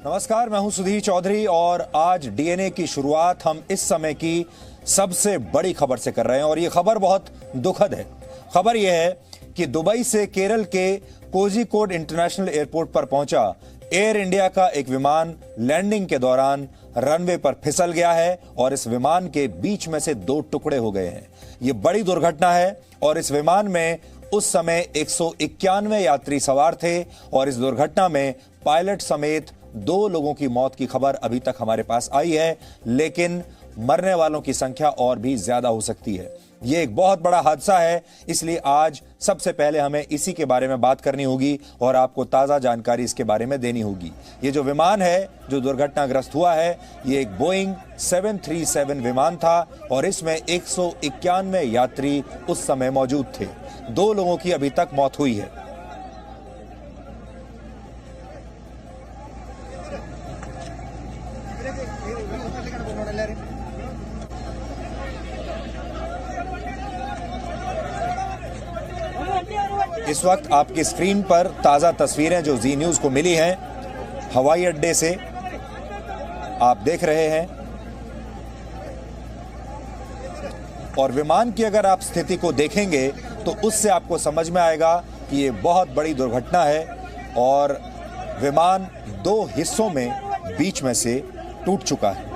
नमस्कार, मैं हूं सुधीर चौधरी और आज डीएनए की शुरुआत हम इस समय की सबसे बड़ी खबर से कर रहे हैं और ये खबर बहुत दुखद है। खबर यह है कि दुबई से केरल के कोझिकोड इंटरनेशनल एयरपोर्ट पर पहुंचा एयर इंडिया का एक विमान लैंडिंग के दौरान रनवे पर फिसल गया है और इस विमान के बीच में से 2 टुकड़े हो गए हैं। ये बड़ी दुर्घटना है और इस विमान में उस समय 191 यात्री सवार थे और इस दुर्घटना में पायलट समेत 2 लोगों की मौत की खबर अभी तक हमारे पास आई है, लेकिन मरने वालों की संख्या और भी ज्यादा हो सकती है। यह एक बहुत बड़ा हादसा है, इसलिए आज सबसे पहले हमें इसी के बारे में बात करनी होगी और आपको ताजा जानकारी इसके बारे में देनी होगी। ये जो विमान है जो दुर्घटनाग्रस्त हुआ है, ये एक बोइंग 737 विमान था और इसमें 191 यात्री उस समय मौजूद थे। 2 लोगों की अभी तक मौत हुई है। इस वक्त आपकी स्क्रीन पर ताजा तस्वीरें जो जी न्यूज को मिली हैं हवाई अड्डे से आप देख रहे हैं और विमान की अगर आप स्थिति को देखेंगे तो उससे आपको समझ में आएगा कि ये बहुत बड़ी दुर्घटना है और विमान 2 हिस्सों में बीच में से टूट चुका है।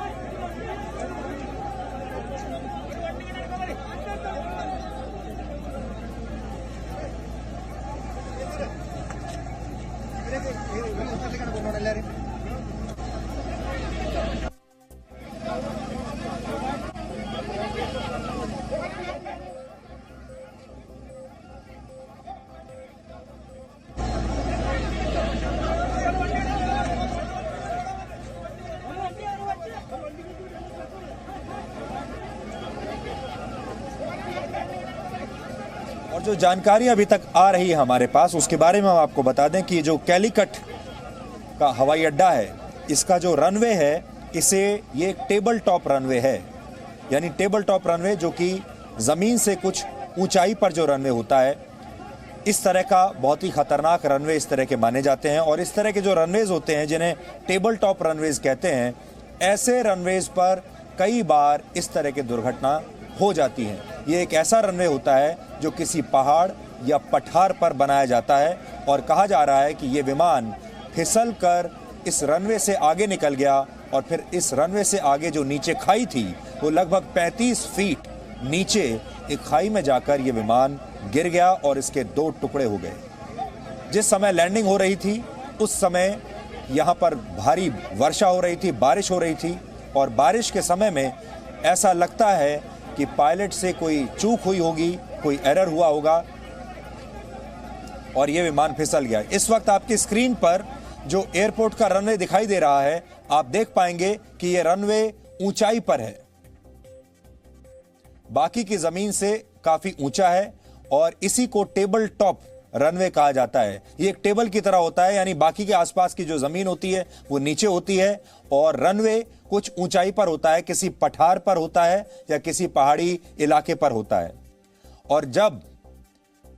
और जो जानकारी अभी तक आ रही है हमारे पास उसके बारे में हम आपको बता दें कि जो कैलीकट का हवाई अड्डा है, इसका जो रनवे है ये एक टेबल टॉप रनवे है, यानी टेबल टॉप रनवे जो कि ज़मीन से कुछ ऊंचाई पर जो रनवे होता है, इस तरह का बहुत ही खतरनाक रनवे इस तरह के माने जाते हैं। और इस तरह के जो रनवेज होते हैं जिन्हें टेबल टॉप रनवेज कहते हैं, ऐसे रनवेज पर कई बार इस तरह की दुर्घटना हो जाती है। ये एक ऐसा रनवे होता है जो किसी पहाड़ या पठार पर बनाया जाता है और कहा जा रहा है कि ये विमान फिसल कर इस रनवे से आगे निकल गया और फिर इस रनवे से आगे जो नीचे खाई थी वो लगभग 35 फीट नीचे एक खाई में जाकर ये विमान गिर गया और इसके 2 टुकड़े हो गए। जिस समय लैंडिंग हो रही थी उस समय यहाँ पर भारी वर्षा हो रही थी, बारिश हो रही थी और बारिश के समय में ऐसा लगता है कि पायलट से कोई चूक हुई होगी, कोई एरर हुआ होगा और यह विमान फिसल गया। इस वक्त आपकी स्क्रीन पर जो एयरपोर्ट का रनवे दिखाई दे रहा है, आप देख पाएंगे कि यह रनवे ऊंचाई पर है, बाकी की जमीन से काफी ऊंचा है और इसी को टेबल टॉप रनवे कहा जाता है। ये एक टेबल की तरह होता है, यानी बाकी के आसपास की जो जमीन होती है वो नीचे होती है और रनवे कुछ ऊंचाई पर होता है, किसी पठार पर होता है या किसी पहाड़ी इलाके पर होता है। और जब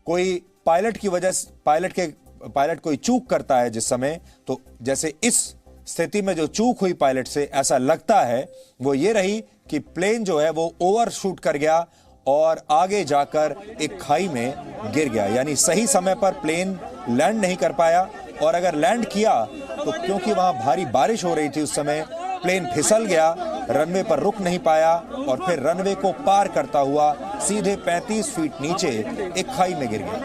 कोई पायलट की वजह से पायलट कोई चूक करता है जिस समय, तो जैसे इस स्थिति में जो चूक हुई पायलट से ऐसा लगता है वो ये रही कि प्लेन जो है वो ओवरशूट कर गया और आगे जाकर एक खाई में गिर गया, यानी सही समय पर प्लेन लैंड नहीं कर पाया। और अगर लैंड किया तो क्योंकि वहां भारी बारिश हो रही थी उस समय प्लेन फिसल गया, रनवे पर रुक नहीं पाया और फिर रनवे को पार करता हुआ सीधे 35 फीट नीचे एक खाई में गिर गया।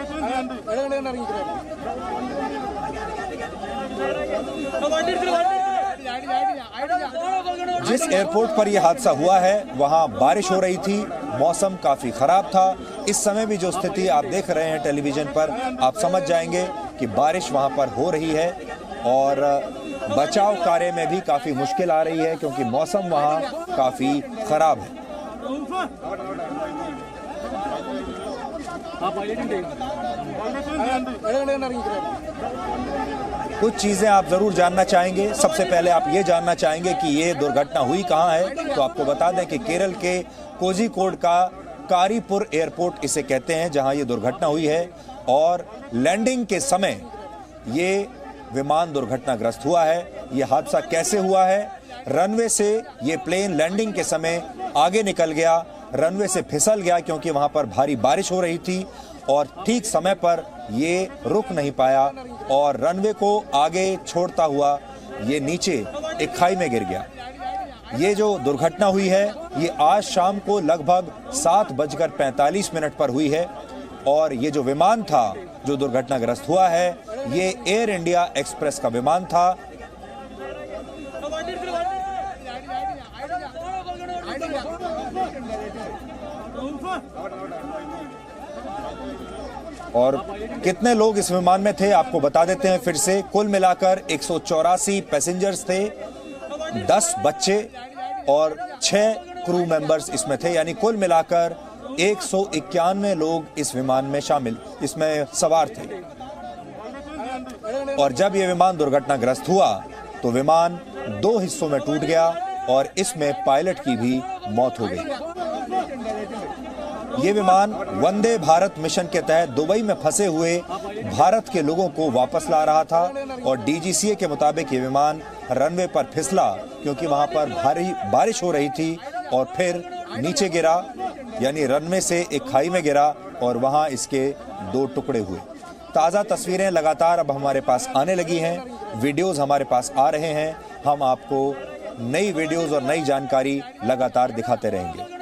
जिस एयरपोर्ट पर यह हादसा हुआ है वहां बारिश हो रही थी, मौसम काफी खराब था। इस समय भी जो स्थिति आप देख रहे हैं टेलीविजन पर, आप समझ जाएंगे कि बारिश वहां पर हो रही है और बचाव कार्य में भी काफी मुश्किल आ रही है क्योंकि मौसम वहां काफी खराब है। कुछ चीजें आप जरूर जानना चाहेंगे। सबसे पहले आप ये जानना चाहेंगे कि ये दुर्घटना हुई कहां है, तो आपको बता दें कि केरल के कोझिकोड का कारीपुर एयरपोर्ट इसे कहते हैं, जहां ये दुर्घटना हुई है। और लैंडिंग के समय ये विमान दुर्घटनाग्रस्त हुआ है। ये हादसा कैसे हुआ है? रनवे से ये प्लेन लैंडिंग के समय आगे निकल गया, रनवे से फिसल गया क्योंकि वहां पर भारी बारिश हो रही थी और ठीक समय पर ये रुक नहीं पाया और रनवे को आगे छोड़ता हुआ ये नीचे एक खाई में गिर गया। ये जो दुर्घटना हुई है ये आज शाम को लगभग 7:45 पर हुई है और ये जो विमान था जो दुर्घटनाग्रस्त हुआ है ये एयर इंडिया एक्सप्रेस का विमान था। और कितने लोग इस विमान में थे आपको बता देते हैं फिर से। कुल मिलाकर 184 पैसेंजर्स थे, 10 बच्चे और 6 क्रू मेंबर्स इसमें थे, यानी कुल मिलाकर 191 लोग इस विमान में इसमें सवार थे। और जब यह विमान दुर्घटनाग्रस्त हुआ तो विमान 2 हिस्सों में टूट गया और इसमें पायलट की भी मौत हो गई। ये विमान वंदे भारत मिशन के तहत दुबई में फंसे हुए भारत के लोगों को वापस ला रहा था और डीजीसीए के मुताबिक ये विमान रनवे पर फिसला क्योंकि वहां पर भारी बारिश हो रही थी और फिर नीचे गिरा, यानी रनवे से एक खाई में गिरा और वहां इसके 2 टुकड़े हुए। ताज़ा तस्वीरें लगातार अब हमारे पास आने लगी हैं, वीडियोस हमारे पास आ रहे हैं, हम आपको नई वीडियोस और नई जानकारी लगातार दिखाते रहेंगे।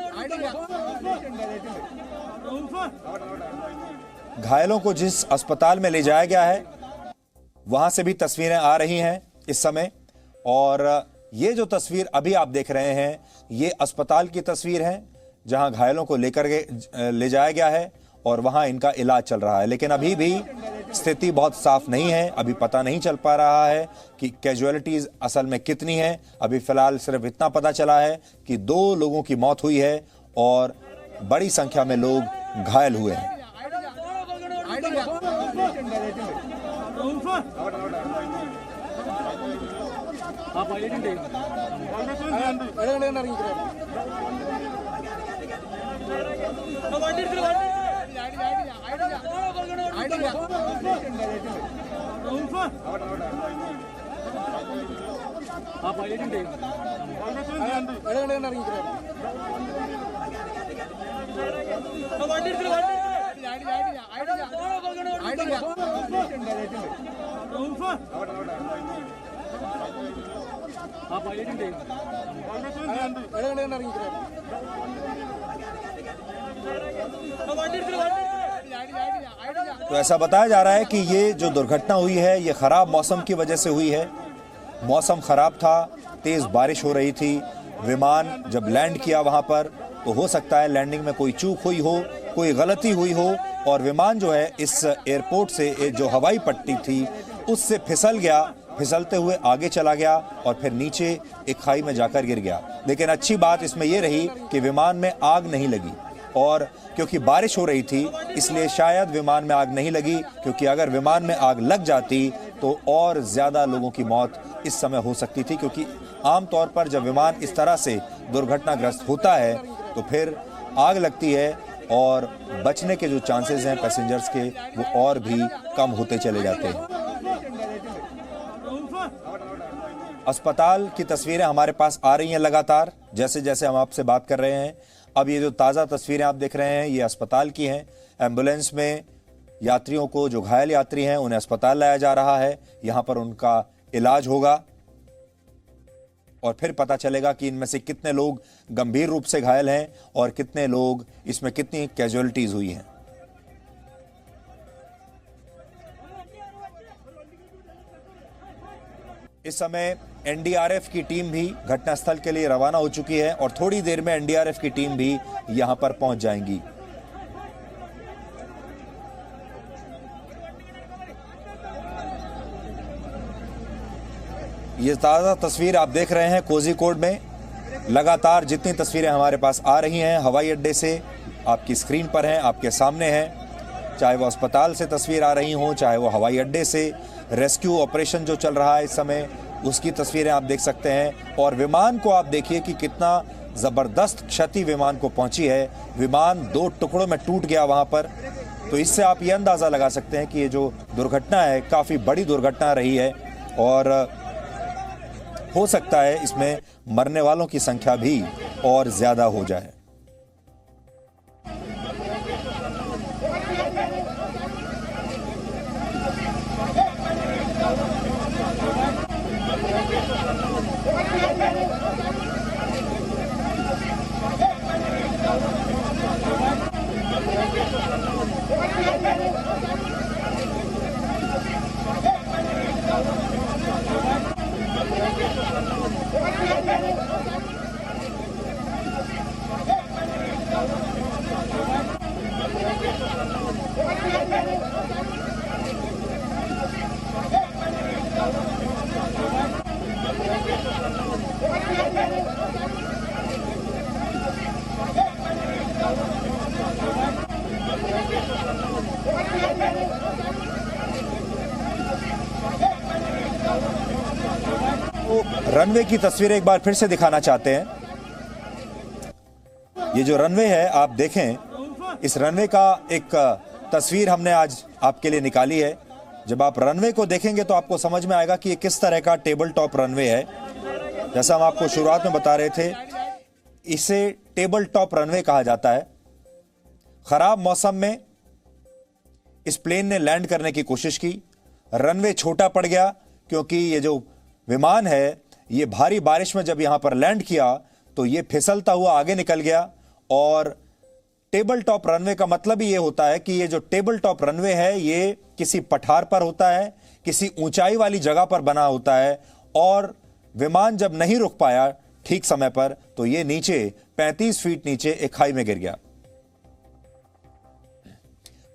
घायलों को जिस अस्पताल में ले जाया गया है वहां से भी तस्वीरें आ रही हैं इस समय और ये जो तस्वीर अभी आप देख रहे हैं ये अस्पताल की तस्वीर है जहां घायलों को लेकर ले जाया गया है और वहां इनका इलाज चल रहा है। लेकिन अभी भी स्थिति बहुत साफ नहीं है, अभी पता नहीं चल पा रहा है कि कैजुअलिटीज असल में कितनी है। अभी फिलहाल सिर्फ इतना पता चला है कि 2 लोगों की मौत हुई है और बड़ी संख्या में लोग घायल हुए हैं। तो ऐसा बताया जा रहा है कि ये जो दुर्घटना हुई है ये खराब मौसम की वजह से हुई है। मौसम खराब था, तेज बारिश हो रही थी, विमान जब लैंड किया वहां पर तो हो सकता है लैंडिंग में कोई चूक हुई हो, कोई गलती हुई हो और विमान जो है इस एयरपोर्ट से जो हवाई पट्टी थी उससे फिसल गया, फिसलते हुए आगे चला गया और फिर नीचे एक खाई में जाकर गिर गया। लेकिन अच्छी बात इसमें यह रही कि विमान में आग नहीं लगी और क्योंकि बारिश हो रही थी इसलिए शायद विमान में आग नहीं लगी, क्योंकि अगर विमान में आग लग जाती तो और ज्यादा लोगों की मौत इस समय हो सकती थी। क्योंकि आमतौर पर जब विमान इस तरह से दुर्घटनाग्रस्त होता है तो फिर आग लगती है और बचने के जो चांसेस हैं पैसेंजर्स के वो और भी कम होते चले जाते हैं। अस्पताल की तस्वीरें हमारे पास आ रही हैं लगातार जैसे जैसे हम आपसे बात कर रहे हैं। अब ये जो ताज़ा तस्वीरें आप देख रहे हैं ये अस्पताल की हैं। एम्बुलेंस में यात्रियों को, जो घायल यात्री हैं उन्हें अस्पताल लाया जा रहा है, यहाँ पर उनका इलाज होगा और फिर पता चलेगा कि इनमें से कितने लोग गंभीर रूप से घायल हैं और कितने लोग, इसमें कितनी कैजुअलिटीज हुई हैं। इस समय एनडीआरएफ की टीम भी घटनास्थल के लिए रवाना हो चुकी है और थोड़ी देर में एनडीआरएफ की टीम भी यहां पर पहुंच जाएंगी। ये ताज़ा तस्वीर आप देख रहे हैं कोझिकोड में। लगातार जितनी तस्वीरें हमारे पास आ रही हैं हवाई अड्डे से आपकी स्क्रीन पर हैं, आपके सामने हैं। चाहे वो अस्पताल से तस्वीर आ रही हों, चाहे वो हवाई अड्डे से रेस्क्यू ऑपरेशन जो चल रहा है इस समय उसकी तस्वीरें आप देख सकते हैं। और विमान को आप देखिए कि कितना ज़बरदस्त क्षति विमान को पहुंची है। विमान 2 टुकड़ों में टूट गया वहां पर तो इससे आप ये अंदाज़ा लगा सकते हैं कि ये जो दुर्घटना है काफ़ी बड़ी दुर्घटना रही है और हो सकता है इसमें मरने वालों की संख्या भी और ज़्यादा हो जाए। तो रनवे की तस्वीरें एक बार फिर से दिखाना चाहते हैं। ये जो रनवे है आप देखें, इस रनवे का एक तस्वीर हमने आज आपके लिए निकाली है। जब आप रनवे को देखेंगे तो आपको समझ में आएगा कि ये किस तरह का टेबल टॉप रनवे है। जैसा हम आपको शुरुआत में बता रहे थे, इसे टेबल टॉप रनवे कहा जाता है। खराब मौसम में इस प्लेन ने लैंड करने की कोशिश की, रनवे छोटा पड़ गया क्योंकि ये जो विमान है ये भारी बारिश में जब यहां पर लैंड किया तो ये फिसलता हुआ आगे निकल गया। और टेबल टॉप रनवे का मतलब ही ये होता है कि ये जो टेबल टॉप रनवे है ये किसी पठार पर होता है, किसी ऊंचाई वाली जगह पर बना होता है और विमान जब नहीं रुक पाया ठीक समय पर तो ये नीचे 35 फीट नीचे एक खाई में गिर गया।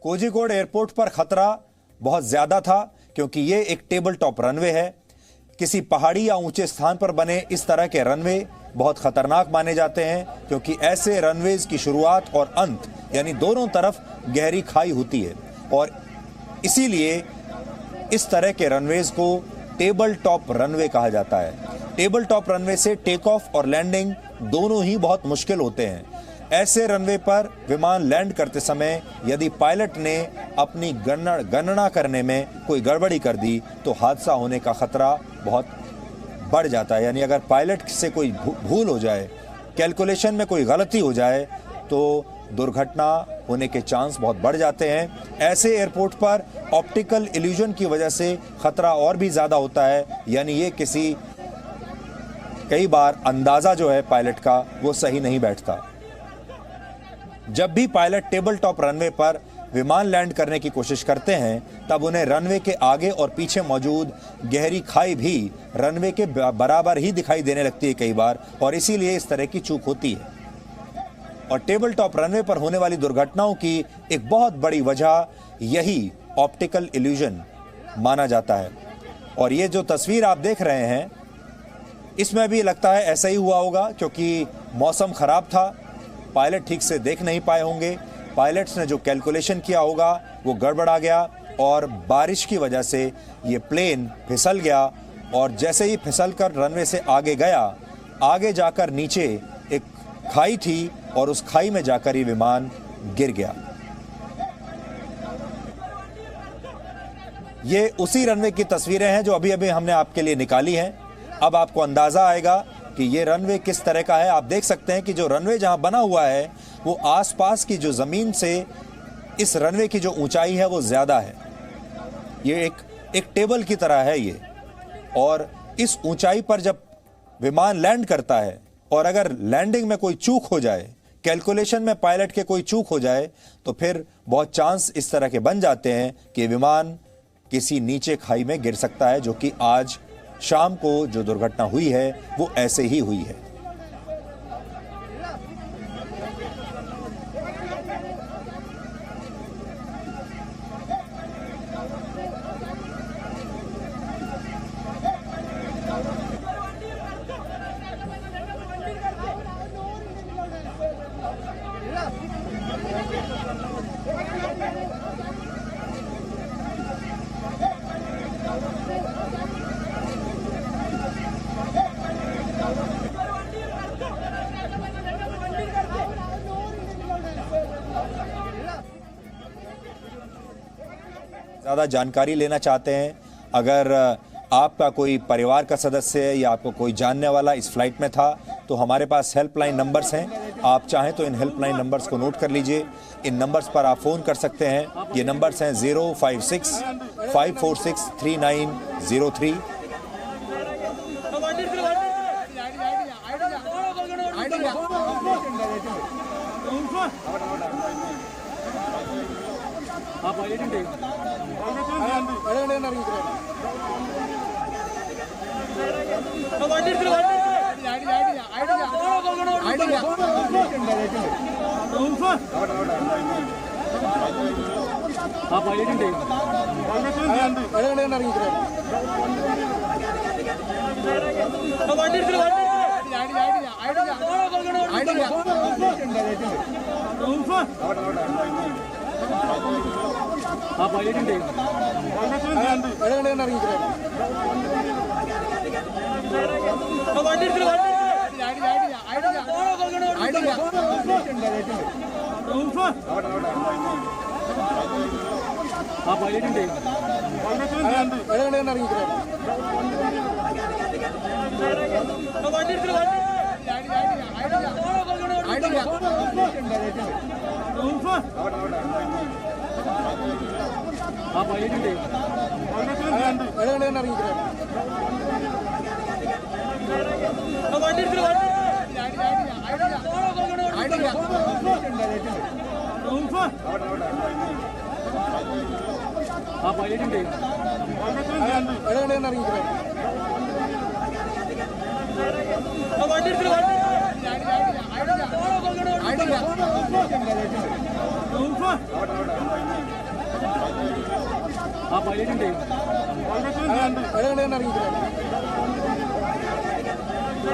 कोझिकोड एयरपोर्ट पर खतरा बहुत ज्यादा था क्योंकि ये एक टेबल टॉप रनवे है। किसी पहाड़ी या ऊंचे स्थान पर बने इस तरह के रनवे बहुत खतरनाक माने जाते हैं क्योंकि ऐसे रनवेज की शुरुआत और अंत यानी दोनों तरफ गहरी खाई होती है और इसीलिए इस तरह के रनवेज को टेबल टॉप रनवे कहा जाता है। टेबल टॉप रनवे से टेक ऑफ और लैंडिंग दोनों ही बहुत मुश्किल होते हैं। ऐसे रनवे पर विमान लैंड करते समय यदि पायलट ने अपनी गणना करने में कोई गड़बड़ी कर दी तो हादसा होने का खतरा बहुत बढ़ जाता है। यानी अगर पायलट से कोई भूल हो जाए, कैलकुलेशन में कोई गलती हो जाए तो दुर्घटना होने के चांस बहुत बढ़ जाते हैं। ऐसे एयरपोर्ट पर ऑप्टिकल इल्यूजन की वजह से खतरा और भी ज़्यादा होता है। यानी ये कई बार अंदाज़ा जो है पायलट का वो सही नहीं बैठता। जब भी पायलट टेबल टॉप रनवे पर विमान लैंड करने की कोशिश करते हैं तब उन्हें रनवे के आगे और पीछे मौजूद गहरी खाई भी रनवे के बराबर ही दिखाई देने लगती है कई बार और इसीलिए इस तरह की चूक होती है। और टेबल टॉप रनवे पर होने वाली दुर्घटनाओं की एक बहुत बड़ी वजह यही ऑप्टिकल इल्यूजन माना जाता है। और ये जो तस्वीर आप देख रहे हैं इसमें भी लगता है ऐसा ही हुआ होगा क्योंकि मौसम खराब था, पायलट ठीक से देख नहीं पाए होंगे, पायलट्स ने जो कैलकुलेशन किया होगा वो गड़बड़ा गया और बारिश की वजह से ये प्लेन फिसल गया और जैसे ही फिसल कर रनवे से आगे गया, आगे जाकर नीचे एक खाई थी और उस खाई में जाकर ये विमान गिर गया। ये उसी रनवे की तस्वीरें हैं जो अभी अभी हमने आपके लिए निकाली हैं। अब आपको अंदाजा आएगा कि ये रनवे किस तरह का है। आप देख सकते हैं कि जो रनवे जहां बना हुआ है वो आसपास की जो जमीन से इस रनवे की जो ऊंचाई है वो ज्यादा है। ये एक टेबल की तरह है ये, और इस ऊंचाई पर जब विमान लैंड करता है और अगर लैंडिंग में कोई चूक हो जाए, कैलकुलेशन में पायलट के कोई चूक हो जाए तो फिर बहुत चांस इस तरह के बन जाते हैं कि विमान किसी नीचे खाई में गिर सकता है, जो कि आज शाम को जो दुर्घटना हुई है वो ऐसे ही हुई है। ज़्यादा जानकारी लेना चाहते हैं, अगर आपका कोई परिवार का सदस्य है या आपको कोई जानने वाला इस फ्लाइट में था, तो हमारे पास हेल्पलाइन नंबर्स हैं। आप चाहें तो इन हेल्पलाइन नंबर्स को नोट कर लीजिए। इन नंबर्स पर आप फ़ोन कर सकते हैं। ये नंबर्स हैं 056 546 3903।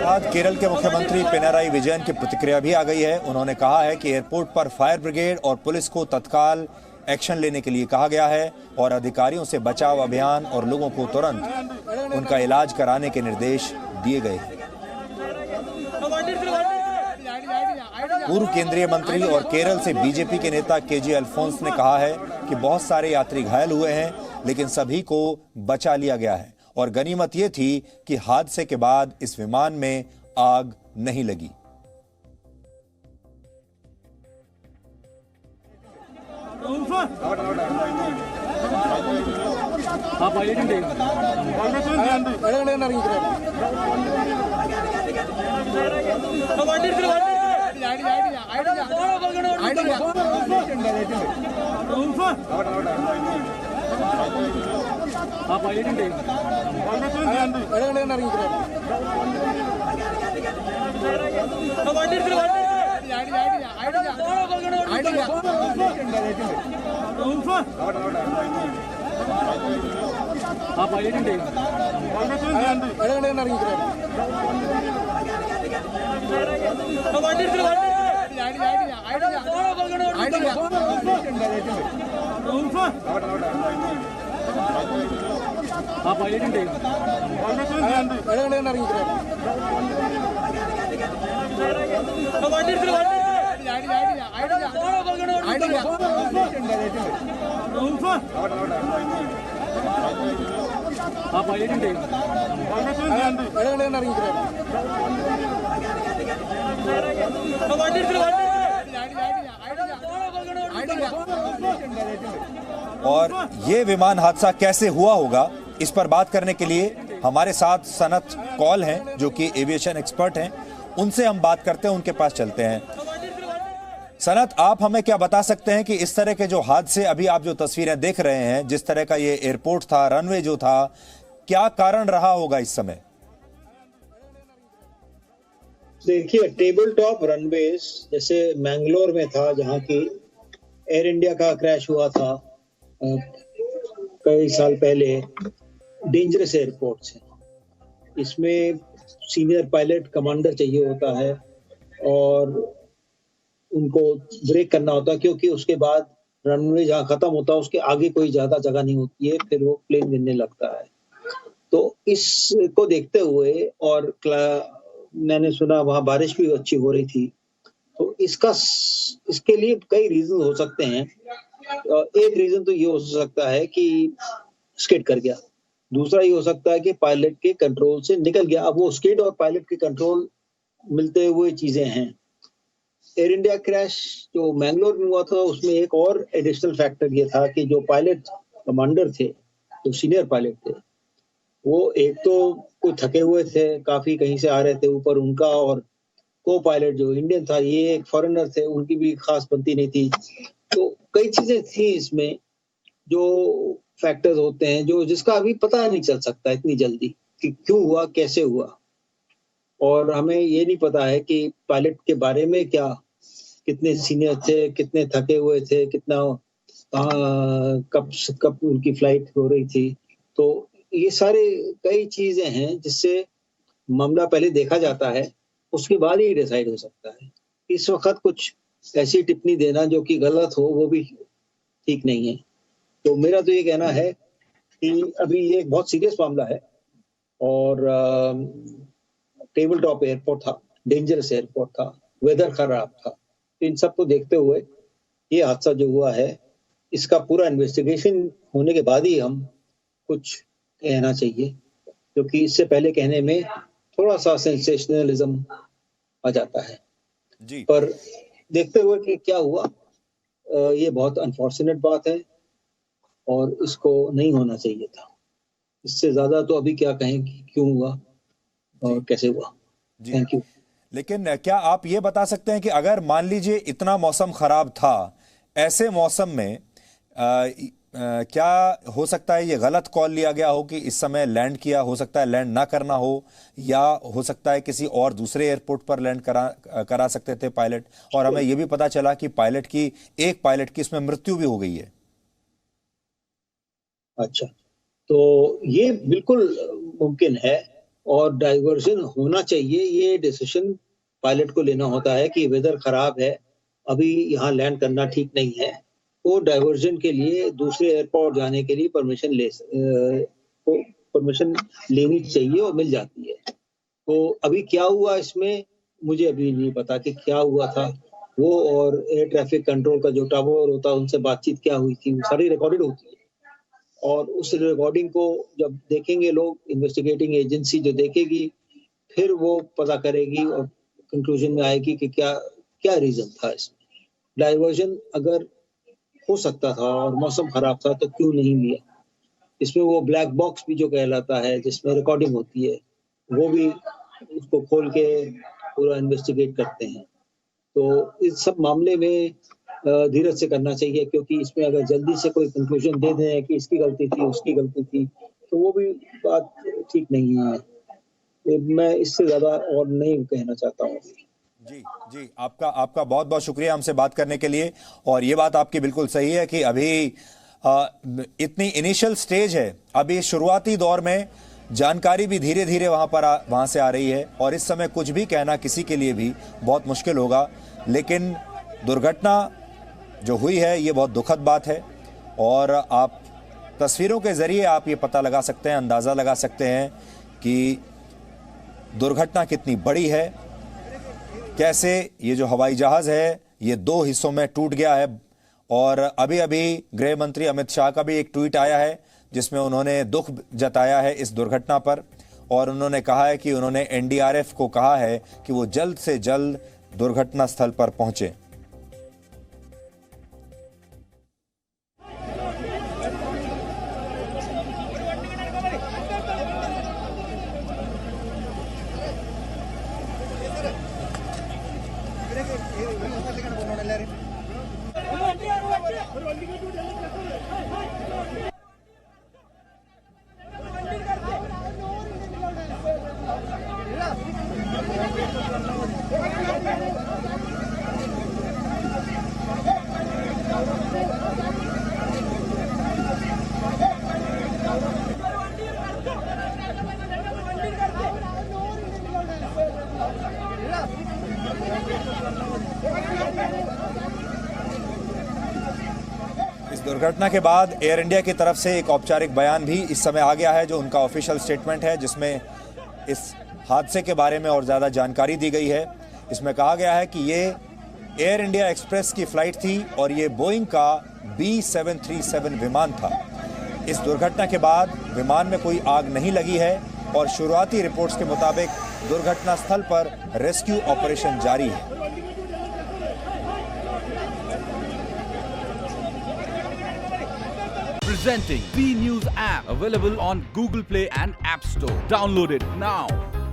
बाद केरल के मुख्यमंत्री पिनाराई विजयन की प्रतिक्रिया भी आ गई है। उन्होंने कहा है कि एयरपोर्ट पर फायर ब्रिगेड और पुलिस को तत्काल एक्शन लेने के लिए कहा गया है और अधिकारियों से बचाव अभियान और लोगों को तुरंत उनका इलाज कराने के निर्देश दिए गए हैं। पूर्व केंद्रीय मंत्री और केरल से बीजेपी के नेता केजे अल्फोंस ने कहा है कि बहुत सारे यात्री घायल हुए हैं, लेकिन सभी को बचा लिया गया है और गनीमत यह थी कि हादसे के बाद इस विमान में आग नहीं लगी। और ये विमान हादसा कैसे हुआ होगा, इस पर बात करने के लिए हमारे साथ सनत कौल हैं, जो कि एविएशन एक्सपर्ट हैं। उनसे हम बात करते हैं, उनके पास चलते हैं। सनत, आप हमें क्या बता सकते हैं कि इस तरह के जो हादसे, अभी आप जो तस्वीरें देख रहे हैं, जिस तरह का ये एयरपोर्ट था, रनवे जो था, क्या कारण रहा होगा इस समय? देखिए, टेबल टॉप रनवेज जैसे मैंगलोर में था, जहां की एयर इंडिया का क्रैश हुआ था कई साल पहले, डेंजरस एयरपोर्ट्स हैं। इसमें सीनियर पायलट कमांडर चाहिए होता है और उनको ब्रेक करना होता है, क्योंकि उसके बाद रनवे जहाँ खत्म होता है उसके आगे कोई ज्यादा जगह नहीं होती है, फिर वो प्लेन गिरने लगता है। तो इसको देखते हुए, और मैंने सुना वहां बारिश भी अच्छी हो रही थी, तो इसके लिए कई रीजन हो सकते हैं। एक रीजन तो ये हो सकता है कि स्किड कर गया, दूसरा ये हो सकता है कि पायलट के कंट्रोल से निकल गया। अब वो स्किड और पायलट के कंट्रोल मिलते हुए चीजें हैं। एयर इंडिया क्रैश जो मैंगलोर में हुआ था, उसमें एक और एडिशनल फैक्टर ये था कि जो पायलट कमांडर थे, जो सीनियर पायलट थे, वो एक तो कोई थके हुए थे, काफी कहीं से आ रहे थे ऊपर, उनका और को पायलट जो इंडियन था, ये एक फॉरेनर थे, उनकी भी खास बनती नहीं थी। तो कई चीजें थी इसमें जो फैक्टर्स होते हैं जो जिसका अभी पता नहीं चल सकता इतनी जल्दी कि क्यों हुआ, कैसे हुआ। और हमें ये नहीं पता है कि पायलट के बारे में क्या, कितने सीनियर थे, कितने थके हुए थे, कितना कब उनकी फ्लाइट हो रही थी। तो ये सारे कई चीजें हैं जिससे मामला पहले देखा जाता है, उसके बाद ही डिसाइड हो सकता है। इस वक्त कुछ ऐसी टिप्पणी देना जो कि गलत हो वो भी ठीक नहीं है। तो मेरा तो ये कहना है कि अभी ये एक बहुत सीरियस मामला है और टेबल टॉप एयरपोर्ट था, डेंजरस एयरपोर्ट था, वेदर खराब था। इन सबको देखते हुए ये हादसा जो हुआ है, इसका पूरा इन्वेस्टिगेशन होने के बाद ही हम कुछ कहना चाहिए, क्योंकि इससे पहले कहने में थोड़ा सा सेंसेशनलिज्म आ जाता है जी। पर देखते हुए कि क्या हुआ, ये बहुत अनफॉर्चुनेट बात है और इसको नहीं होना चाहिए था। इससे ज्यादा तो अभी क्या कहें कि क्यों हुआ और कैसे हुआ। Thank you. लेकिन क्या आप ये बता सकते हैं कि अगर मान लीजिए इतना मौसम खराब था, ऐसे मौसम में क्या हो सकता है ये गलत कॉल लिया गया हो कि इस समय लैंड किया, हो सकता है लैंड ना करना हो, या हो सकता है किसी और दूसरे एयरपोर्ट पर लैंड करा सकते थे पायलट। और हमें ये भी पता चला कि एक पायलट की इसमें मृत्यु भी हो गई है। अच्छा, तो ये बिल्कुल मुमकिन है और डाइवर्जन होना चाहिए। ये डिसीजन पायलट को लेना होता है कि वेदर खराब है, अभी यहाँ लैंड करना ठीक नहीं है। वो डाइवर्जन के लिए दूसरे एयरपोर्ट जाने के लिए परमिशन लेनी चाहिए और मिल जाती है। तो अभी क्या हुआ इसमें मुझे अभी नहीं पता कि क्या हुआ था। वो और एयर ट्रैफिक कंट्रोल का जो टावर होता है उनसे बातचीत क्या हुई थी, वो सारी रिकॉर्डेड होती है और उस रिकॉर्डिंग को जब देखेंगे लोग, इन्वेस्टिगेटिंग एजेंसी जो देखेगी, फिर वो पता करेगी और कंक्लूजन में आएगी कि क्या क्या रीजन था इसमें। डाइवर्जन अगर हो सकता था और मौसम खराब था तो क्यों नहीं लिया। इसमें वो ब्लैक बॉक्स भी जो कहलाता है जिसमें रिकॉर्डिंग होती है, वो भी उसको खोल के पूरा इन्वेस्टिगेट करते हैं। तो इस सब मामले में धीरज से करना चाहिए, क्योंकि इसमें अगर जल्दी से कोई कंक्लूजन दे दें कि इसकी गलती थी, उसकी गलती थी, तो वो भी बात ठीक नहीं है। मैं इससे ज्यादा और नहीं कहना चाहता हूँ। जी जी, आपका बहुत बहुत शुक्रिया हमसे बात करने के लिए। और ये बात आपकी बिल्कुल सही है कि अभी इतनी इनिशियल स्टेज है, अभी शुरुआती दौर में जानकारी भी धीरे धीरे वहां से आ रही है और इस समय कुछ भी कहना किसी के लिए भी बहुत मुश्किल होगा। लेकिन दुर्घटना जो हुई है ये बहुत दुखद बात है और आप तस्वीरों के जरिए आप ये पता लगा सकते हैं, अंदाज़ा लगा सकते हैं कि दुर्घटना कितनी बड़ी है, कैसे ये जो हवाई जहाज़ है ये 2 हिस्सों में टूट गया है। और अभी अभी गृह मंत्री अमित शाह का भी एक ट्वीट आया है जिसमें उन्होंने दुख जताया है इस दुर्घटना पर और उन्होंने कहा है कि उन्होंने एनडीआरएफ को कहा है कि वो जल्द से जल्द दुर्घटना स्थल पर पहुंचे। इस दुर्घटना के बाद एयर इंडिया की तरफ से एक औपचारिक बयान भी इस समय आ गया है जो उनका ऑफिशियल स्टेटमेंट है, जिसमें इस हादसे के बारे में और ज़्यादा जानकारी दी गई है। इसमें कहा गया है कि ये एयर इंडिया एक्सप्रेस की फ़्लाइट थी और ये बोइंग का B737 विमान था। इस दुर्घटना के बाद विमान में कोई आग नहीं लगी है और शुरुआती रिपोर्ट्स के मुताबिक दुर्घटना स्थल पर रेस्क्यू ऑपरेशन जारी है। Presenting B News app, available on Google Play and App Store. Download it now.